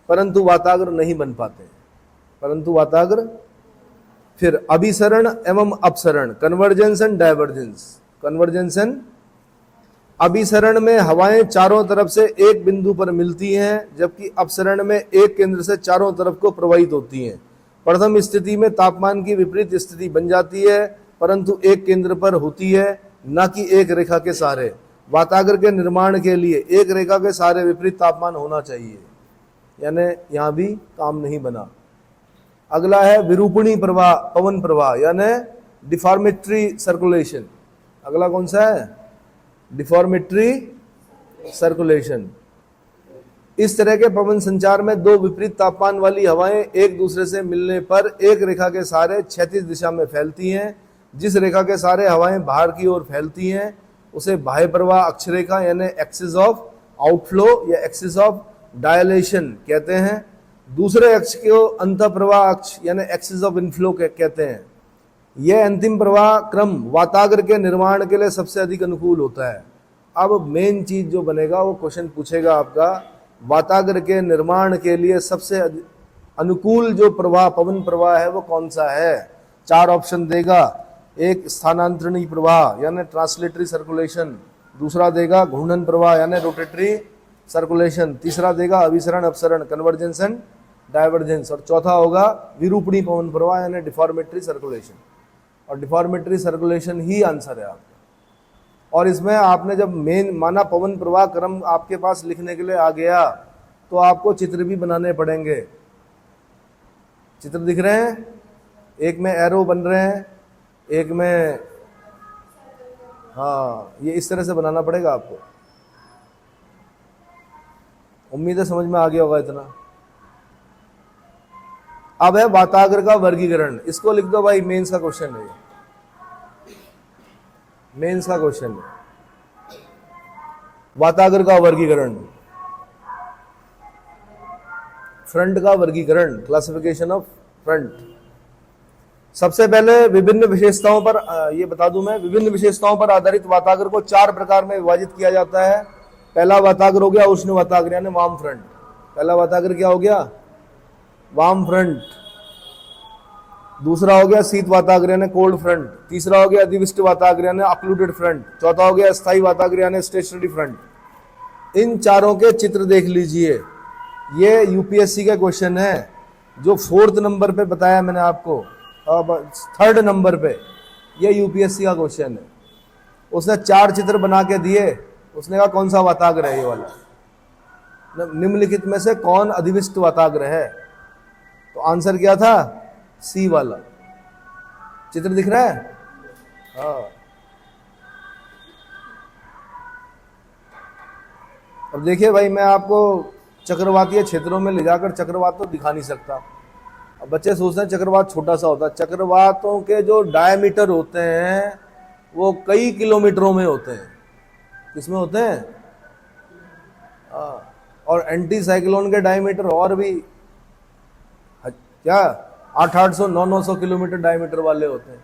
परंतु वाताग्र नहीं बन पाते, परंतु वाताग्र। फिर अभिसरण एवं अपसरण, convergence and divergence. Convergence and अभिसरण में हवाएं चारों तरफ से एक बिंदु पर मिलती हैं, जबकि अपसरण में एक केंद्र से चारों तरफ को प्रवाहित होती हैं। प्रथम स्थिति में तापमान की विपरीत स्थिति बन जाती है, परंतु एक केंद्र पर होती है, न कि एक रेखा के सहारे। वाताग्र के निर्माण के लिए एक रेखा के सहारे विपरीत तापमान होना चाहिए, यानी यहां भी काम नहीं बना। अगला है विरूपणी प्रवाह, पवन प्रवाह यानी डिफॉर्मेटरी सर्कुलेशन। अगला कौन सा है, डिफॉर्मेटरी सर्कुलेशन। इस तरह के पवन संचार में दो विपरीत तापमान वाली हवाएं एक दूसरे से मिलने पर एक रेखा के सहारे क्षैतिज दिशा में फैलती हैं। जिस रेखा के सहारे हवाएं बाहर की ओर फैलती हैं उसे बाह्य प्रवाह अक्षरेखा यानी एक्सिस ऑफ आउटफ्लो या एक्सिस ऑफ डायलेशन कहते हैं। दूसरे अक्ष को अंतः प्रवाह अक्ष यानी एक्सिस ऑफ इनफ्लो कहते हैं। यह अंतिम प्रवाह क्रम वाताग्र के निर्माण के लिए सबसे अधिक अनुकूल होता है। अब मेन चीज जो बनेगा वो क्वेश्चन पूछेगा आपका, वाताग्र के निर्माण के लिए सबसे अनुकूल जो प्रवाह पवन प्रवाह है वो कौन सा है? 4 ऑप्शन देगा। एक स्थानांतरणीय प्रवाह यानी ट्रांसलेटरी सर्कुलेशन, दूसरा देगा घूर्णन प्रवाह यानी रोटेटरी सर्कुलेशन, तीसरा देगा अभिसरण अपसरण कन्वर्जेंस एंड डाइवर्जेंस, और चौथा होगा विरूपणी पवन प्रवाह यानी डिफॉर्मेटरी सर्कुलेशन। और डिफॉर्मेटरी सर्कुलेशन ही आंसर है आपका। और इसमें आपने जब मेन माना पवन प्रवाह क्रम आपके पास लिखने के लिए आ गया तो आपको चित्र भी बनाने पड़ेंगे। चित्र दिख रहे हैं, एक में एरो बन रहे हैं, एक में, हाँ ये इस तरह से बनाना पड़ेगा आपको। उम्मीद है समझ में आ गया होगा इतना। अब है वाताग्र का वर्गीकरण, इसको लिख दो भाई, मेंस का क्वेश्चन है, मेंस का क्वेश्चन है वाताग्र का वर्गीकरण, फ्रंट का वर्गीकरण, क्लासिफिकेशन ऑफ फ्रंट। सबसे पहले विभिन्न विशेषताओं पर ये बता दूं मैं, विभिन्न विशेषताओं पर आधारित वाताग्र को 4 प्रकार में विभाजित किया जाता है। पहला वाताग्र हो गया उष्ण वाताग्र यानी वार्म फ्रंट। पहला वाताग्र क्या हो गया? Warm front. दूसरा हो गया शीत वाताग्र यानी कोल्ड फ्रंट। तीसरा हो गया अधिविष्ट वाताग्र यानी ऑक्लूडेड फ्रंट। चौथा हो गया स्थायी वाताग्र यानी स्टेशनरी फ्रंट। इन चारों के चित्र देख लीजिए। ये यूपीएससी का क्वेश्चन है जो 4th नंबर पे बताया मैंने आपको, अब 3rd नंबर पे ये यूपीएससी का क्वेश्चन है। उसने 4 चित्र बना के दिए, उसने कहा कौन सा वाताग्र है ये वाला, निम्नलिखित में से कौन अधिविष्ट वाताग्र है? तो आंसर क्या था? सी वाला। चित्र दिख रहा है? हाँ। अब देखिए भाई, मैं आपको चक्रवातीय क्षेत्रों में ले जाकर चक्रवात तो दिखा नहीं सकता। अब बच्चे सोचते हैं चक्रवात छोटा सा होता है। चक्रवातों के जो डायमीटर होते हैं वो कई किलोमीटरों में होते हैं। किसमें होते हैं? और एंटी साइक्लोन के डायमीटर और भी क्या 800 900 किलोमीटर डायमीटर वाले होते हैं।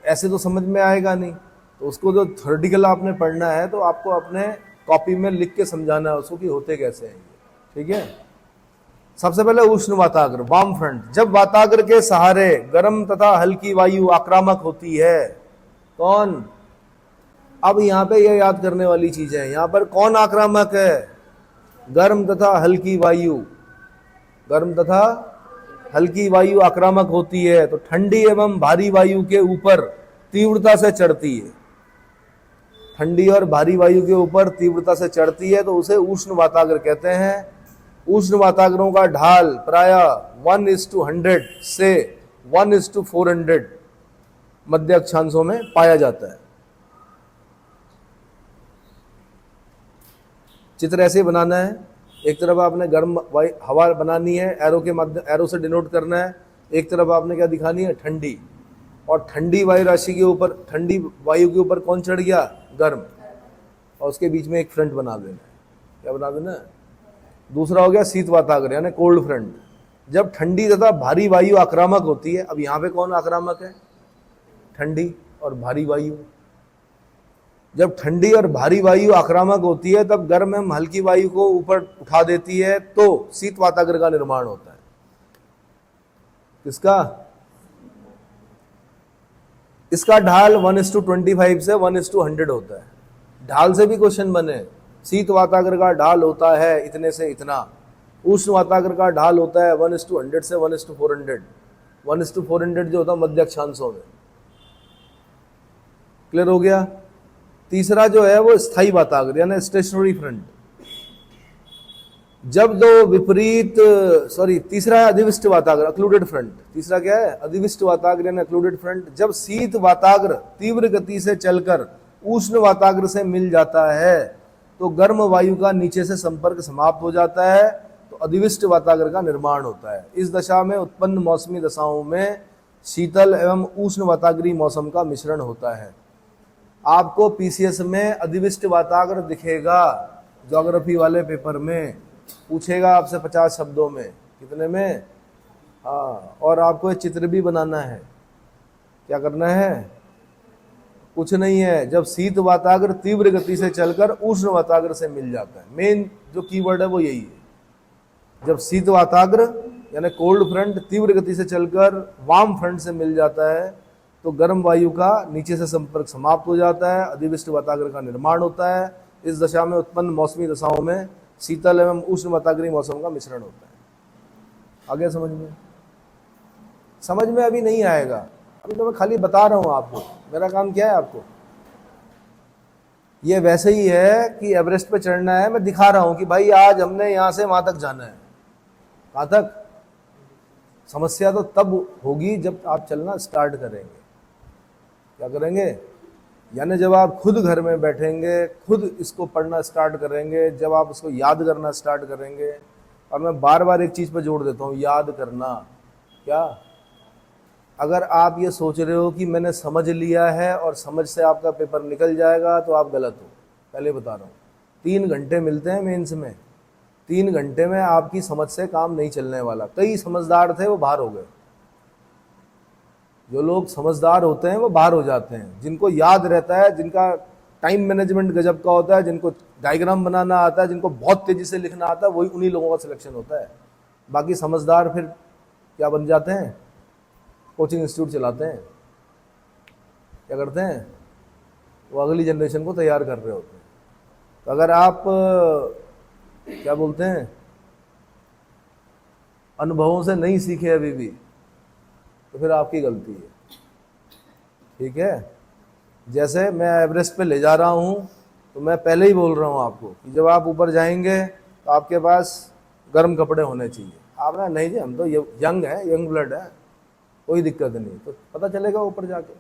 ऐसे तो समझ में आएगा नहीं, तो उसको जो थ्योरेटिकल आपने पढ़ना है तो आपको अपने कॉपी में लिख के समझाना है उसको कि होते कैसे हैं। ठीक है, सबसे पहले उष्ण वाताग्र, वार्म फ्रंट। जब वाताग्र के सहारे गर्म तथा हल्की वायु आक्रामक होती है, कौन? अब यहां पे ये याद करने वाली चीज है, यहां पर कौन आक्रामक है? गर्म तथा हल्की वायु। गर्म तथा हल्की वायु आक्रामक होती है तो ठंडी एवं भारी वायु के ऊपर तीव्रता से चढ़ती है। ठंडी और भारी वायु के ऊपर तीव्रता से चढ़ती है तो उसे उष्ण वाताग्र कहते हैं। उष्ण वाताग्रों का ढाल प्रायः 1:100 से 1:400 मध्य अक्षांशों में पाया जाता है। चित्र ऐसे बनाना है, एक तरफ आपने गर्म हवा बनानी है, एरो से डिनोट करना है। एक तरफ आपने क्या दिखानी है? ठंडी। और ठंडी वायु राशि के ऊपर, ठंडी वायु के ऊपर कौन चढ़ गया? गर्म। और उसके बीच में एक फ्रंट बना देना है। क्या बना देना है? दूसरा हो गया शीत वाताग्र यानी कोल्ड फ्रंट। जब ठंडी तथा भारी वायु आक्रामक होती है, अब यहाँ पे कौन आक्रामक है? ठंडी और भारी वायु। जब ठंडी और भारी वायु आक्रामक होती है तब गर्म एवं हल्की वायु को ऊपर उठा देती है तो शीत वाताग्र का निर्माण होता है। किसका? इसका ढाल 1:25 से 1:100 होता है। ढाल से भी क्वेश्चन बने। शीत वाताग्र का ढाल होता है इतने से इतना, उष्ण वाताग्र का ढाल होता है 1:100 से 1:400। 1:400 जो होता है मध्य अक्षांशों में। क्लियर हो गया? तीसरा जो है वो स्थायी वाताग्र यानी स्टेशनरी फ्रंट। जब दो विपरीत तीसरा अधिविष्ट वाताग्र अक्लूडेड फ्रंट। तीसरा क्या है? अधिविष्ट वाताग्र यानी अक्लूडेड फ्रंट। जब शीत वाताग्र तीव्र गति से चलकर उष्ण वाताग्र से मिल जाता है तो गर्म वायु का नीचे से संपर्क समाप्त हो जाता है, तो अधिविष्ट वातागर का निर्माण होता है। इस दशा में उत्पन्न मौसमी दशाओं में शीतल एवं उष्ण वातागरी मौसम का मिश्रण होता है। आपको पीसीएस में अधिविष्ट वातागर दिखेगा, ज्योग्राफी वाले पेपर में पूछेगा आपसे 50 शब्दों में, कितने में? हाँ, और आपको ये चित्र भी बनाना है। क्या करना है? कुछ नहीं है, जब शीत वातागर तीव्र गति से चलकर उष्ण वातागर से मिल जाता है, मेन जो कीवर्ड है वो यही है। जब शीत वातागर यानी कोल्ड फ्रंट तीव्र गति से चलकर वार्म फ्रंट से मिल जाता है, तो गर्म वायु का नीचे से संपर्क समाप्त हो जाता है, अधिविष्ट वातागर का निर्माण होता है। इस दशा में उत्पन्न मौसमी दशाओं में शीतल एवं उष्ण वातागरी मौसम का मिश्रण होता है। आगे समझ में? समझ में अभी नहीं आएगा, अभी तो मैं खाली बता रहा हूं आपको। मेरा काम क्या है आपको? ये वैसे ही है कि एवरेस्ट पे चढ़ना है, मैं दिखा रहा हूं कि भाई आज हमने यहां से वहां तक जाना है। कहां तक? समस्या तो तब होगी जब आप चलना स्टार्ट करेंगे। क्या करेंगे? यानी जब आप खुद घर में बैठेंगे, खुद इसको पढ़ना स्टार्ट करेंगे, जब आप इसको याद करना स्टार्ट करेंगे। और मैं बार बार एक चीज पर जोड़ देता हूं, याद करना। क्या? अगर आप ये सोच रहे हो कि मैंने समझ लिया है और समझ से आपका पेपर निकल जाएगा, तो आप गलत हो। पहले बता रहा हूँ, 3 घंटे मिलते हैं मेंस में। 3 घंटे में आपकी समझ से काम नहीं चलने वाला। कई समझदार थे, वो बाहर हो गए। जो लोग समझदार होते हैं वो बाहर हो जाते हैं। जिनको याद रहता है, जिनका टाइम मैनेजमेंट गजब का होता है, जिनको डायग्राम बनाना आता है, जिनको बहुत तेजी से लिखना आता है, वही उन्हीं लोगों का सिलेक्शन होता है। बाकी समझदार फिर क्या बन जाते हैं? कोचिंग इंस्टीट्यूट चलाते हैं। क्या करते हैं? वो अगली जनरेशन को तैयार कर रहे होते हैं। तो अगर आप क्या बोलते हैं, अनुभवों से नहीं सीखे अभी भी, तो फिर आपकी गलती है। ठीक है? जैसे मैं एवरेस्ट पे ले जा रहा हूं, तो मैं पहले ही बोल रहा हूं आपको कि जब आप ऊपर जाएंगे तो आपके पास गर्म कपड़े होने चाहिए। आपने नहीं जी, हम तो यंग है, यंग ब्लड है, कोई दिक्कत नहीं, तो पता चलेगा ऊपर जाके।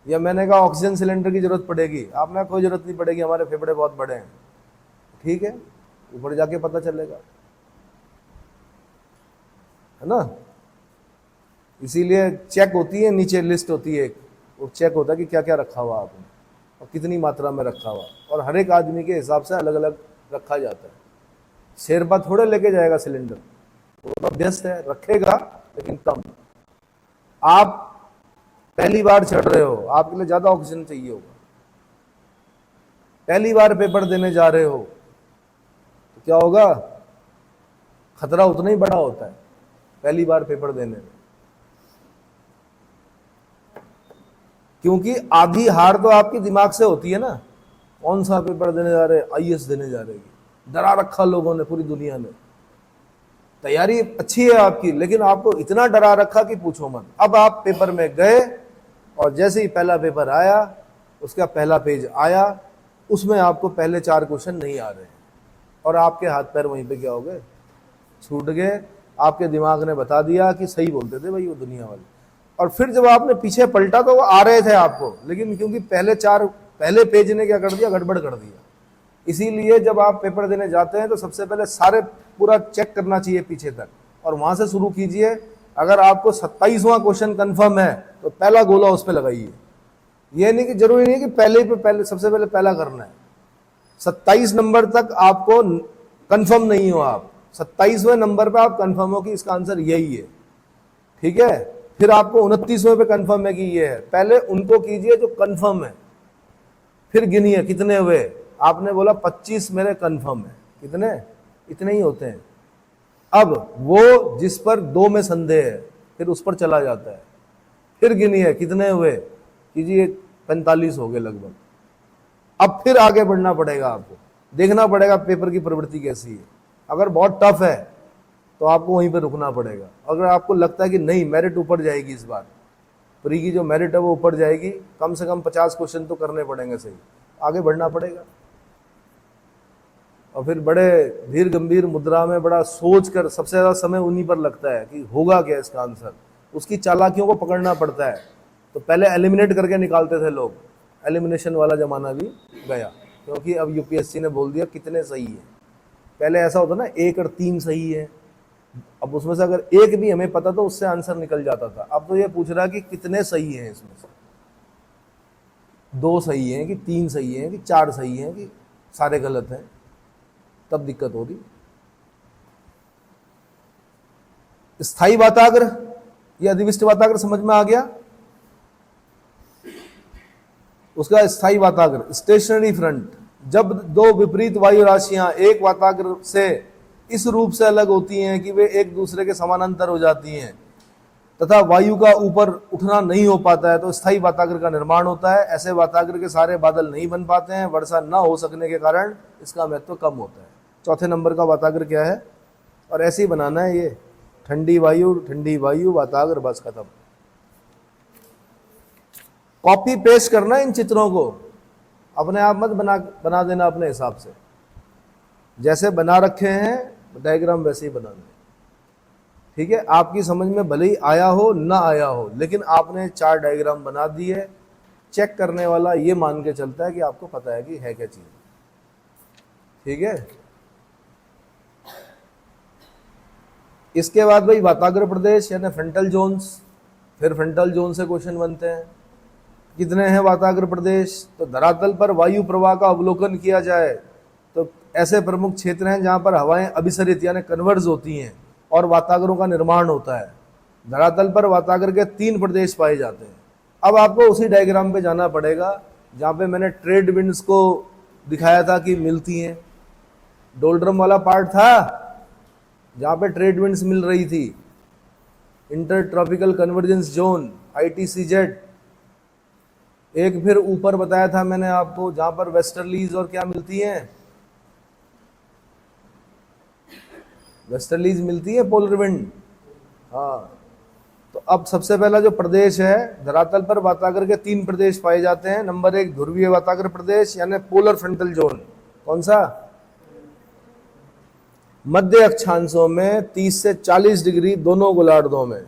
या मैंने कहा ऑक्सीजन सिलेंडर की जरूरत पड़ेगी, आपने कोई जरूरत नहीं पड़ेगी, हमारे फेफड़े बहुत बड़े हैं। ठीक है, ऊपर जाके पता चलेगा, है ना। इसीलिए चेक होती है, नीचे लिस्ट होती है, वो चेक होता है कि क्या क्या रखा हुआ आपने और कितनी मात्रा में रखा हुआ, और हर एक आदमी के हिसाब से अलग अलग रखा जाता है। शेरपा थोड़े लेके जाएगा सिलेंडर, वो अभ्यस्त है, रखेगा लेकिन कम। आप पहली बार चढ़ रहे हो, आपके लिए ज्यादा ऑक्सीजन चाहिए होगा। पहली बार पेपर देने जा रहे हो तो क्या होगा? खतरा उतना ही बड़ा होता है पहली बार पेपर देने में, क्योंकि आधी हार तो आपकी दिमाग से होती है ना। कौन सा पेपर देने जा रहे? आईएएस देने जा रहे हैं। डरा रखा लोगों ने, पूरी दुनिया ने। तैयारी अच्छी है आपकी, लेकिन आपको इतना डरा रखा कि पूछो मत। अब आप पेपर में गए और जैसे ही पहला पेपर आया, उसका पहला पेज आया, उसमें आपको पहले 4 क्वेश्चन नहीं आ रहे और आपके हाथ पैर वहीं पे क्या हो गए? छूट गए। आपके दिमाग ने बता दिया कि सही बोलते थे भाई वो दुनिया वाले। और फिर जब आपने पीछे पलटा तो वो आ रहे थे आपको, लेकिन क्योंकि पहले पेज ने क्या कर दिया? गड़बड़ कर दिया। इसीलिए जब आप पेपर देने जाते हैं तो सबसे पहले सारे पूरा चेक करना चाहिए पीछे तक, और वहां से शुरू कीजिए। अगर आपको 27वां क्वेश्चन कंफर्म है तो पहला गोला उस पर लगाइए। ये नहीं कि जरूरी नहीं है कि पहले सबसे पहले पहला करना है। 27 नंबर तक आपको कंफर्म नहीं हो, आप 27वें नंबर पे आप कंफर्म हो कि इसका आंसर यही है। ठीक है, फिर आपको 29वें पे कंफर्म है कि ये है। पहले उनको कीजिए जो कंफर्म है, फिर गिनिए कितने हुए। आपने बोला 25 मेरे कंफर्म है, कितने? इतने ही होते हैं। अब वो जिस पर 2 में संदेह है, फिर उस पर चला जाता है, फिर गिनिए कितने हुए, कीजिए 45 हो गए लगभग। अब फिर आगे बढ़ना पड़ेगा, आपको देखना पड़ेगा पेपर की प्रवृत्ति कैसी है। अगर बहुत टफ है तो आपको वहीं पर रुकना पड़ेगा। अगर आपको लगता है कि नहीं मेरिट ऊपर जाएगी, इस बार प्री की जो मेरिट है वो ऊपर जाएगी, कम से कम 50 क्वेश्चन तो करने पड़ेंगे, सही आगे बढ़ना पड़ेगा। और फिर बड़े धीर गंभीर मुद्रा में बड़ा सोच कर, सबसे ज्यादा समय उन्हीं पर लगता है कि होगा क्या इसका आंसर। उसकी चालाकियों को पकड़ना पड़ता है। तो पहले एलिमिनेट करके निकालते थे लोग, एलिमिनेशन वाला जमाना भी गया। क्योंकि अब यूपीएससी ने बोल दिया कितने सही है। पहले ऐसा होता ना 1 और 3 सही है, अब उसमें से अगर एक भी हमें पता तो उससे आंसर निकल जाता था। अब तो ये पूछ रहा कि कितने सही हैं, इसमें से 2 सही हैं कि 3 सही हैं कि 4 सही हैं कि सारे गलत हैं, तब दिक्कत हो रही। स्थायी वाताग्र या अधिविष्ट वाताग्र समझ में आ गया। उसका स्थायी वाताग्र स्टेशनरी फ्रंट, जब 2 विपरीत वायु राशियां एक वाताग्र से इस रूप से अलग होती हैं कि वे एक दूसरे के समानांतर हो जाती हैं तथा वायु का ऊपर उठना नहीं हो पाता है, तो स्थायी वाताग्र का निर्माण होता है। ऐसे वाताग्र के सारे बादल नहीं बन पाते हैं, वर्षा न हो सकने के कारण इसका महत्व कम होता है। चौथे नंबर का वाताग्र क्या है, और ऐसे ही बनाना है ये, ठंडी वायु वाताग्र, बस खत्म। कॉपी पेस्ट करना इन चित्रों को, अपने आप मत बना देना अपने हिसाब से, जैसे बना रखे हैं डायग्राम वैसे ही बनाना। ठीक है, आपकी समझ में भले ही आया हो ना आया हो, लेकिन आपने 4 डायग्राम बना दिए। चेक करने वाला ये मान के चलता है कि आपको पता है कि है क्या चीज। ठीक है, इसके बाद भाई वाताग्र प्रदेश यानी फ्रंटल जोन्स, फिर फ्रंटल जोन से क्वेश्चन बनते हैं। कितने हैं वाताग्र प्रदेश, तो धरातल पर वायु प्रवाह का अवलोकन किया जाए तो ऐसे प्रमुख क्षेत्र हैं जहां पर हवाएं अभिसरित यानी कन्वर्ज होती हैं और वाताग्रों का निर्माण होता है। धरातल पर वाताग्र के 3 प्रदेश पाए जाते हैं। अब आपको उसी डायग्राम पे जाना पड़ेगा जहां पे मैंने ट्रेड विंड्स को दिखाया था कि मिलती हैं। डोल्ड्रम वाला पार्ट था जहां पे ट्रेड विंड्स मिल रही थी, inter tropical convergence zone ITCZ। एक फिर ऊपर बताया था मैंने आपको जहां पर वेस्टर्लीज और क्या मिलती हैं, वेस्टर्लीज मिलती है, पोलर विंड। हाँ, तो अब सबसे पहला जो प्रदेश है, धरातल पर वाताग्र के 3 प्रदेश पाए जाते हैं। नंबर 1 ध्रुवीय वाताग्र प्रदेश यानी पोलर फ्रंटल जोन। कौन सा, मध्य अक्षांशों में 30 से 40 डिग्री दोनों गोलार्धों में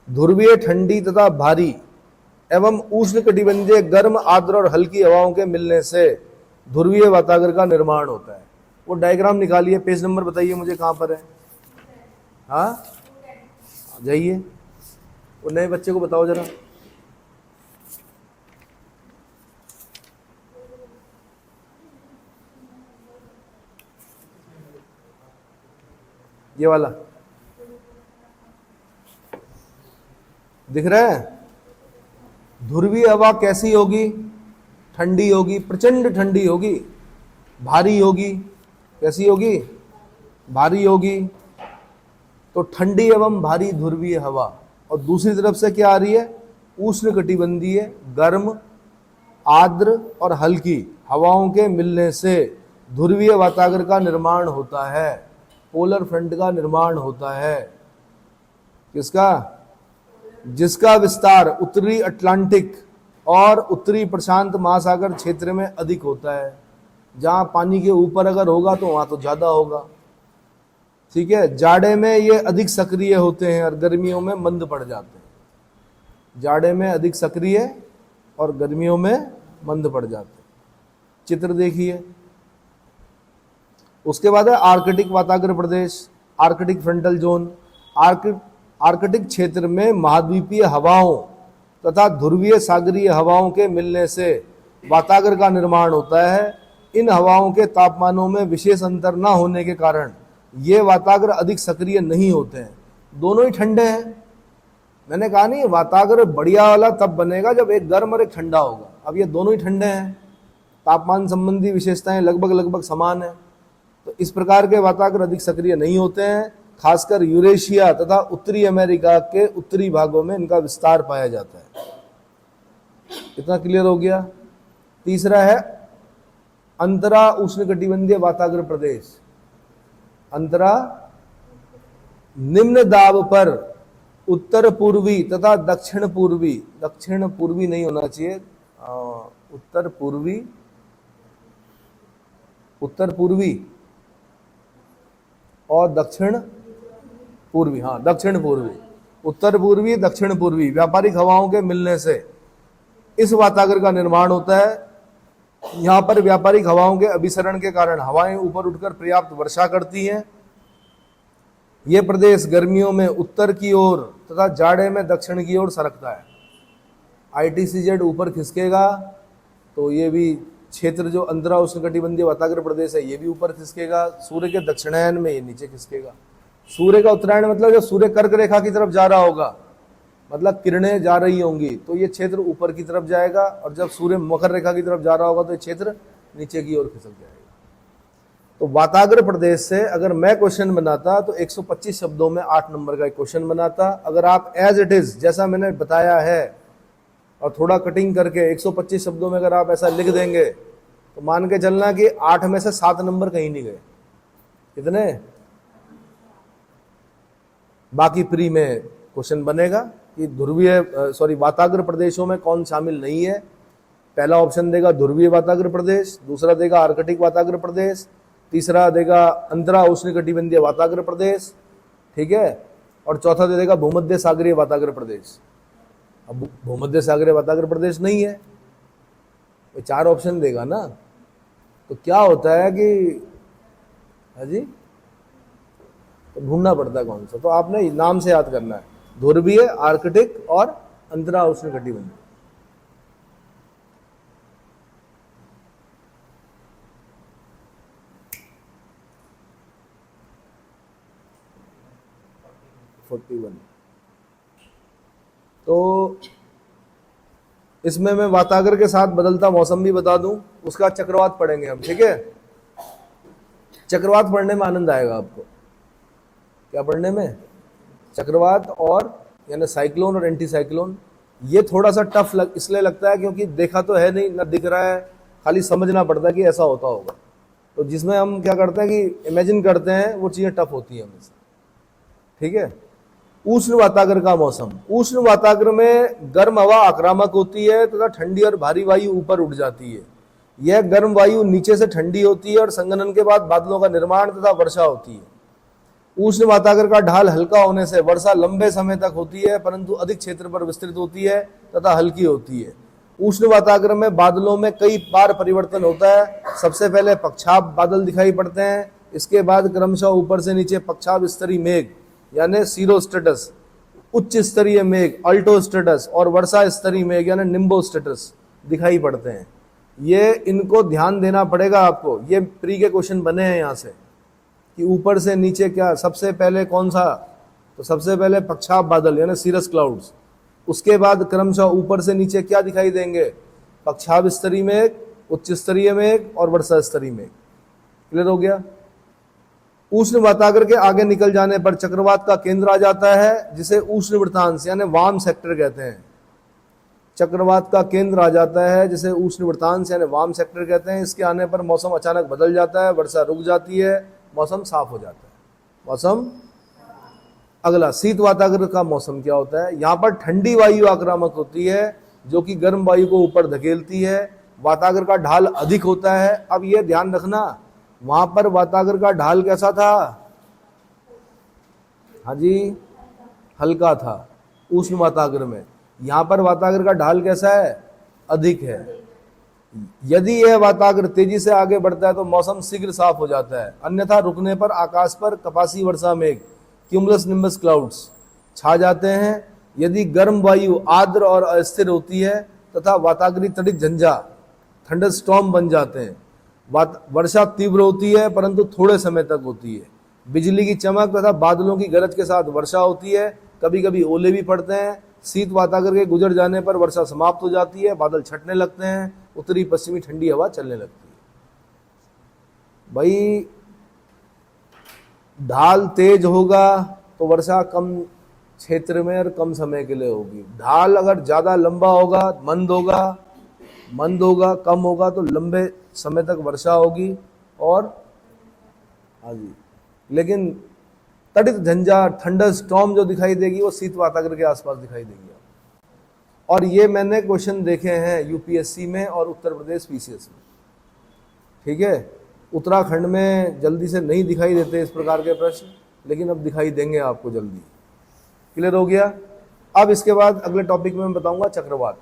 ध्रुवीय ठंडी तथा भारी एवं उष्णकटिबंधीय गर्म, आर्द्र और हल्की हवाओं के मिलने से ध्रुवीय वाताग्र का निर्माण होता है। वो डायग्राम निकालिए, पेज नंबर बताइए मुझे कहां पर है। हाँ जाइए, वो नए बच्चे को बताओ जरा। ये वाला दिख रहा है। ध्रुवीय हवा कैसी होगी, ठंडी होगी, प्रचंड ठंडी होगी, भारी होगी। कैसी होगी, भारी होगी। तो ठंडी एवं भारी ध्रुवीय हवा, और दूसरी तरफ से क्या आ रही है, उष्णकटिबंधीय गर्म, आर्द्र और हल्की हवाओं के मिलने से ध्रुवीय वाताग्र का निर्माण होता है, पोलर फ्रंट का निर्माण होता है। किसका, जिसका विस्तार उत्तरी अटलांटिक और उत्तरी प्रशांत महासागर क्षेत्र में अधिक होता है। जहां पानी के ऊपर अगर होगा तो वहां तो ज्यादा होगा। ठीक है, जाड़े में ये अधिक सक्रिय होते हैं और गर्मियों में मंद पड़ जाते हैं। जाड़े में अधिक सक्रिय और गर्मियों में मंद पड़ जाते हैं। चित्र देखिए। उसके बाद है आर्कटिक वाताग्र प्रदेश, आर्कटिक फ्रंटल जोन। आर्कटिक क्षेत्र में महाद्वीपीय हवाओं तथा ध्रुवीय सागरीय हवाओं के मिलने से वाताग्र का निर्माण होता है। इन हवाओं के तापमानों में विशेष अंतर न होने के कारण ये वाताग्र अधिक सक्रिय नहीं होते हैं। दोनों ही ठंडे हैं। मैंने कहा नहीं, वाताग्र बढ़िया वाला तब बनेगा जब एक गर्म और एक ठंडा होगा। अब ये दोनों ही ठंडे हैं, तापमान संबंधी विशेषताएं लगभग समान है। तो इस प्रकार के वाताग्र अधिक सक्रिय नहीं होते हैं। खासकर यूरेशिया तथा उत्तरी अमेरिका के उत्तरी भागों में इनका विस्तार पाया जाता है। इतना क्लियर हो गया। तीसरा है अंतरा उष्णकटिबंधीय वाताग्र प्रदेश। अंतरा निम्न दाब पर उत्तर पूर्वी तथा दक्षिण पूर्वी नहीं होना चाहिए, उत्तर पूर्वी और दक्षिण पूर्वी, हाँ दक्षिण पूर्वी, उत्तर पूर्वी दक्षिण पूर्वी व्यापारिक हवाओं के मिलने से इस वाताग्र का निर्माण होता है। यहाँ पर व्यापारिक हवाओं के अभिसरण के कारण हवाएं ऊपर उठकर पर्याप्त वर्षा करती हैं। ये प्रदेश गर्मियों में उत्तर की ओर तथा जाड़े में दक्षिण की ओर सरकता है। ITCZ ऊपर खिसकेगा तो ये भी क्षेत्र जो अंतरा उष्णकटिबंधीय वाताग्र प्रदेश है ये भी ऊपर खिसकेगा। सूर्य के दक्षिणायन में ये नीचे खिसकेगा। सूर्य का उत्तरायण मतलब जब सूर्य कर्क रेखा की तरफ जा रहा होगा, मतलब किरणें जा रही होंगी, तो ये क्षेत्र ऊपर की तरफ जाएगा, और जब सूर्य मकर रेखा की तरफ जा रहा होगा तो ये क्षेत्र नीचे की ओर खिसक जाएगा। तो वाताग्र प्रदेश से अगर मैं क्वेश्चन बनाता तो 125 शब्दों में 8 नंबर का एक क्वेश्चन बनाता। अगर आप एज इट इज जैसा मैंने बताया है और थोड़ा कटिंग करके 125 शब्दों में अगर आप ऐसा लिख देंगे तो मान के चलना कि 8 में से 7 नंबर कहीं नहीं गए। कितने? बाकी प्री में क्वेश्चन बनेगा कि ध्रुवीय वाताग्र प्रदेशों में कौन शामिल नहीं है। पहला ऑप्शन देगा ध्रुवीय वाताग्र प्रदेश, दूसरा देगा आर्कटिक वाताग्र प्रदेश, तीसरा देगा अंतरा उष्णकटिबंधीय वाताग्र प्रदेश, ठीक है, और चौथा दे देगा भूमध्य सागरीय वाताग्र प्रदेश। अब भूमध्य सागरीय वाताग्र प्रदेश नहीं है, वो 4 ऑप्शन देगा ना, तो क्या होता है कि हाजी तो ढूंढना पड़ता है कौन सा। तो आपने नाम से याद करना है, ध्रुवीय, आर्कटिक और अंतरा उष्णकटिबंधीय। तो इसमें मैं वाताग्र के साथ बदलता मौसम भी बता दूं, उसका चक्रवात पढ़ेंगे हम, ठीक है। चक्रवात पढ़ने में आनंद आएगा आपको। क्या पढ़ने में? चक्रवात, और यानी साइक्लोन और एंटी साइक्लोन। ये थोड़ा सा टफ इसलिए लगता है क्योंकि देखा तो है नहीं, ना दिख रहा है, खाली समझना पड़ता है कि ऐसा होता होगा। तो जिसमें हम क्या करते हैं कि इमेजिन करते हैं, वो चीजें टफ होती हैं हमेशा, ठीक है। उष्ण वाताग्र का मौसम। उष्ण वाताग्र में गर्म हवा आक्रामक होती है तथा ठंडी और भारी वायु ऊपर उठ जाती है। यह गर्म वायु नीचे से ठंडी होती है और संघनन के बाद बादलों का निर्माण तथा वर्षा होती है। उष्ण वाताग्र का ढाल हल्का होने से वर्षा लंबे समय तक होती है, परंतु अधिक क्षेत्र पर विस्तृत होती है तथा हल्की होती है। उष्ण वाताग्र में बादलों में कई बार परिवर्तन होता है। सबसे पहले पक्षाभ बादल दिखाई पड़ते हैं, इसके बाद क्रमशः ऊपर से नीचे पक्षाभ स्तरीय मेघ यानी सीरोस्ट्रेटस, उच्च स्तरीय मेघ अल्टोस्ट्रेटस, और वर्षा स्तरीय मेघ यानी निम्बोस्ट्रेटस दिखाई पड़ते हैं। ये इनको ध्यान देना पड़ेगा आपको, ये प्री के क्वेश्चन बने हैं यहाँ से कि ऊपर से नीचे क्या, सबसे पहले कौन सा, तो सबसे पहले पक्षाभ बादल यानी सीरस क्लाउड्स, उसके बाद क्रमशः ऊपर से नीचे क्या दिखाई देंगे, पक्षाभ स्तरीय मेघ, उच्च स्तरीय मेघ और वर्षा स्तरीय मेघ। क्लियर हो गया। उष्ण वाताग्र के आगे निकल जाने पर चक्रवात का केंद्र आ जाता है, जिसे उष्ण वृत्तांश यानी वार्म सेक्टर कहते हैं। चक्रवात का केंद्र आ जाता है जिसे उष्ण वृत्तांश यानी वार्म सेक्टर कहते हैं। इसके आने पर मौसम अचानक बदल जाता है, वर्षा रुक जाती है, मौसम साफ हो जाता है। मौसम अगला शीत वाताग्र का मौसम क्या होता है। यहाँ पर ठंडी वायु आक्रामक होती है जो कि गर्म वायु को ऊपर धकेलती है। वाताग्र का ढाल अधिक होता है। अब यह ध्यान रखना, वहां पर वाताग्र का ढाल कैसा था, हाँ जी, हल्का था उष्ण वाताग्र में। यहां पर वाताग्र का ढाल कैसा है, अधिक है। यदि यह वाताग्र तेजी से आगे बढ़ता है तो मौसम शीघ्र साफ हो जाता है, अन्यथा रुकने पर आकाश पर कपासी वर्षा मेघ क्यूमुलस निम्बस क्लाउड्स छा जाते हैं। यदि गर्म वायु आर्द्र और अस्थिर होती है तथा वाताग्री तड़ित झंझा थंडरस्टॉर्म बन जाते हैं। वर्षा तीव्र होती है परंतु थोड़े समय तक होती है। बिजली की चमक तथा बादलों की गरज के साथ वर्षा होती है। कभी कभी ओले भी पड़ते हैं। शीत वाताग्र के गुजर जाने पर वर्षा समाप्त हो जाती है, बादल छटने लगते हैं, उत्तरी पश्चिमी ठंडी हवा चलने लगती है। भाई ढाल तेज होगा तो वर्षा कम क्षेत्र में और कम समय के लिए होगी। ढाल अगर ज्यादा लंबा होगा, मंद होगा, कम होगा तो लंबे समय तक वर्षा होगी। और हाँ जी, लेकिन तड़ित झंझा थंडर स्टॉर्म जो दिखाई देगी वो शीत वाताग्र के आसपास दिखाई देगी। और ये मैंने क्वेश्चन देखे हैं यूपीएससी में और उत्तर प्रदेश पीसीएस में, ठीक है। उत्तराखंड में जल्दी से नहीं दिखाई देते इस प्रकार के प्रश्न, लेकिन अब दिखाई देंगे आपको जल्दी। क्लियर हो गया। अब इसके बाद अगले टॉपिक में मैं बताऊंगा चक्रवात।